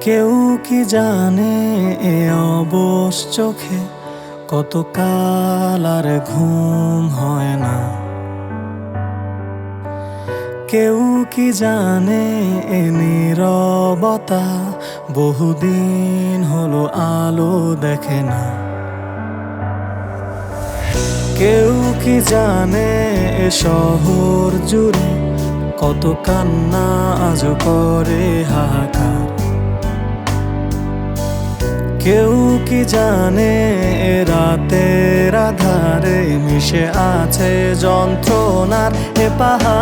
কেউ কি জানে এ অবশ চোখে কত কাল আর ঘুম হয় না। কেউ কি জানে এ নীরবতা বহুদিন হলো আলো দেখে না। কেউ কি জানে এ শহর জুড়ে কত কান্না আজ করে হাহাকার। কেউ কি জানে এ রাতের আধারে মিশে আছে যন্ত্রণার এ পাহাড়।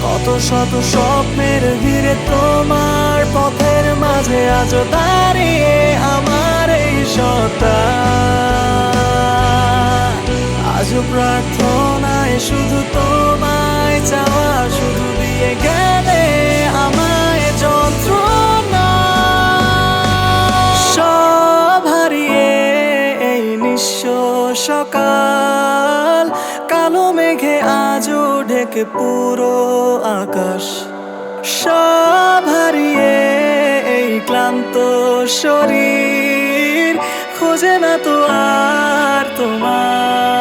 কত শত স্বপ্নের ভিড়ে তোমার পথের মাঝে আজ দাঁড়িয়ে আমার এই সত্তা। আজ প্রার্থনায় শুধু তোমায় চাওয়া, শুধু দিয়ে গেলে আমায় যন্ত্রণা। সব হারিয়ে এই নিঃস্ব সকাল, কালো মেঘে আজও ঢেকে পুরো আকাশ। সব হারিয়ে এই ক্লান্ত শরীর খোঁজে না তো আর তোমার।